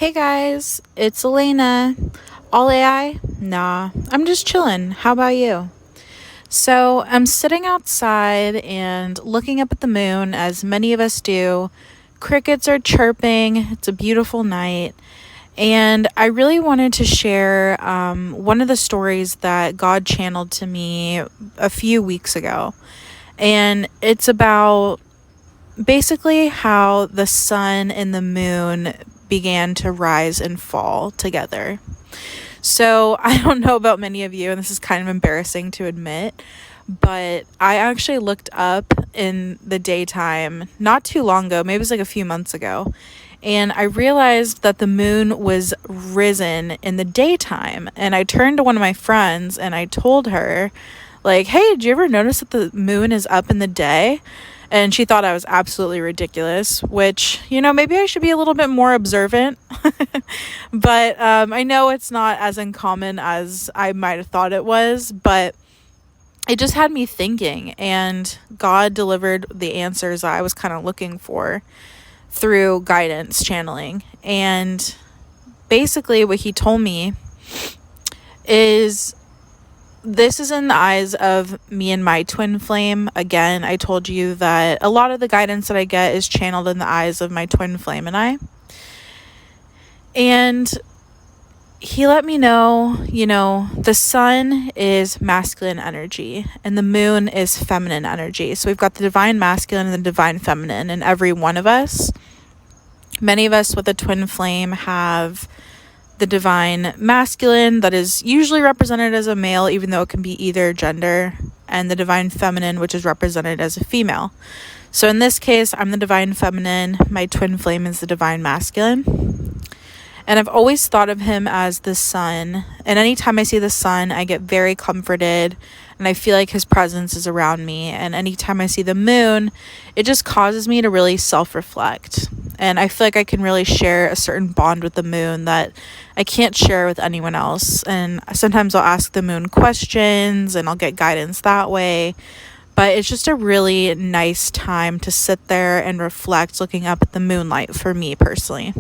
Hey guys, it's Elena. All AI? Nah, I'm just chilling. How about you? So, I'm sitting outside and looking up at the moon, as many of us do. Crickets are chirping, it's a beautiful night. And I really wanted to share one of the stories that God channeled to me a few weeks ago. And it's about basically how the sun and the moon began to rise and fall together. So I don't know about many of you, and this is kind of embarrassing to admit, but I actually looked up in the daytime not too long ago, maybe it was like a few months ago, and I realized that the moon was risen in the daytime. And I turned to one of my friends and I told her, like, hey, did you ever notice that the moon is up in the day? And she thought I was absolutely ridiculous, which, maybe I should be a little bit more observant. But I know it's not as uncommon as I might have thought it was, but it just had me thinking, and God delivered the answers that I was kind of looking for through guidance channeling. And basically what he told me is, this is in the eyes of me and my twin flame. Again, I told you that a lot of the guidance that I get is channeled in the eyes of my twin flame and I. And he let me know, the sun is masculine energy and the moon is feminine energy. So we've got the divine masculine and the divine feminine in every one of us. Many of us with a twin flame have the divine masculine that is usually represented as a male, even though it can be either gender, and the divine feminine, which is represented as a female. So in this case, I'm the divine feminine, my twin flame is the divine masculine. And I've always thought of him as the sun. And anytime I see the sun, I get very comforted and I feel like his presence is around me. And anytime I see the moon, it just causes me to really self-reflect. And I feel like I can really share a certain bond with the moon that I can't share with anyone else. And sometimes I'll ask the moon questions and I'll get guidance that way. But it's just a really nice time to sit there and reflect looking up at the moonlight for me personally.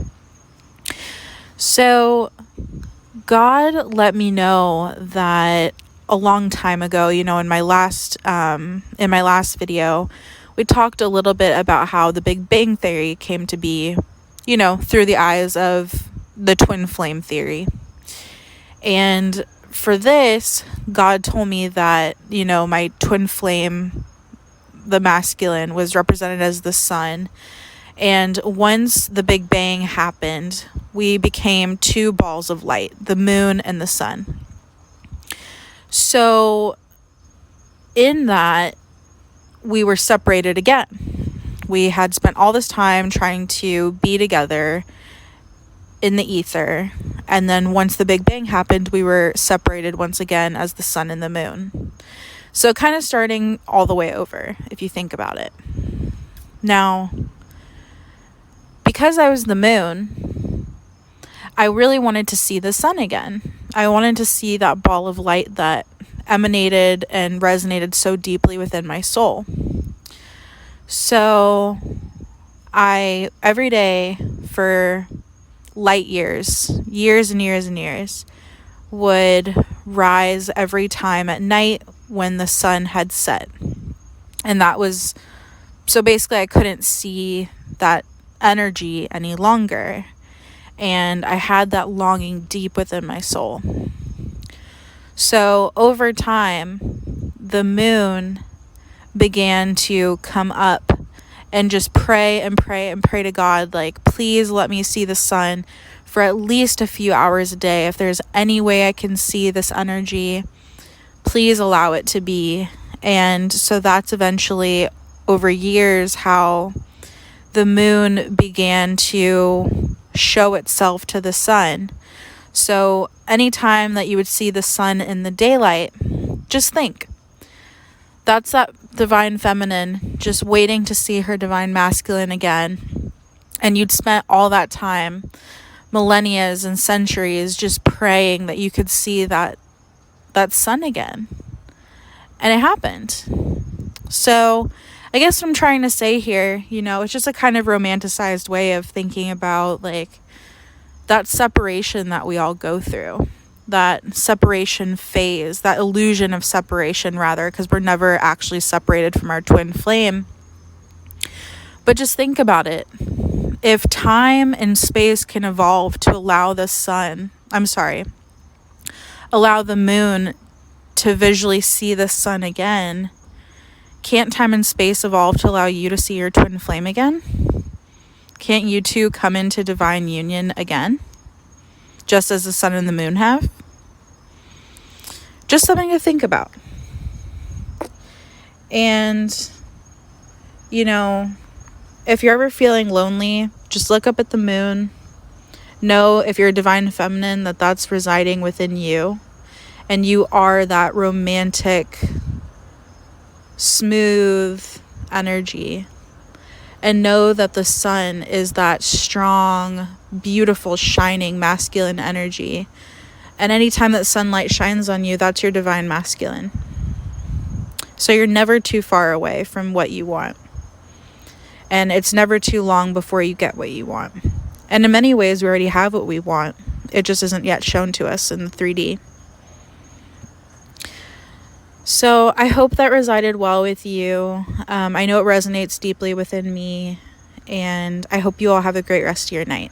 So God let me know that a long time ago, in my last video, we talked a little bit about how the Big Bang Theory came to be, through the eyes of the twin flame theory. And for this, God told me that, my twin flame, the masculine, was represented as the sun. And once the Big Bang happened, we became two balls of light, the moon and the sun. So in that, we were separated again. We had spent all this time trying to be together in the ether. And then once the Big Bang happened, we were separated once again as the sun and the moon. So kind of starting all the way over, if you think about it. Now, because I was the moon, I really wanted to see the sun again. I wanted to see that ball of light that emanated and resonated so deeply within my soul. So I, every day for light years and years and years, would rise every time at night when the sun had set. And that was, so basically I couldn't see that energy any longer. And I had that longing deep within my soul. So over time, the moon began to come up and just pray and pray and pray to God, like, please let me see the sun for at least a few hours a day. If there's any way I can see this energy, please allow it to be. And so that's eventually, over years, how the moon began to show itself to the sun. So anytime that you would see the sun in the daylight, just think, that's that divine feminine just waiting to see her divine masculine again. And you'd spent all that time, millennia and centuries, just praying that you could see that sun again. And it happened. So I guess what I'm trying to say here, it's just a kind of romanticized way of thinking about, like, that separation that we all go through, that separation phase, that illusion of separation, rather, because we're never actually separated from our twin flame. But just think about it. If time and space can evolve to allow allow the moon to visually see the sun again, can't time and space evolve to allow you to see your twin flame again? Can't you two come into divine union again? Just as the sun and the moon have? Just something to think about. And, you know, if you're ever feeling lonely, just look up at the moon. Know, if you're a divine feminine, that that's residing within you. And you are that romantic, smooth energy. And know that the sun is that strong, beautiful, shining masculine energy. And anytime that sunlight shines on you, that's your divine masculine. So you're never too far away from what you want. And it's never too long before you get what you want. And in many ways, we already have what we want. It just isn't yet shown to us in the 3D. So I hope that resided well with you. I know it resonates deeply within me. And I hope you all have a great rest of your night.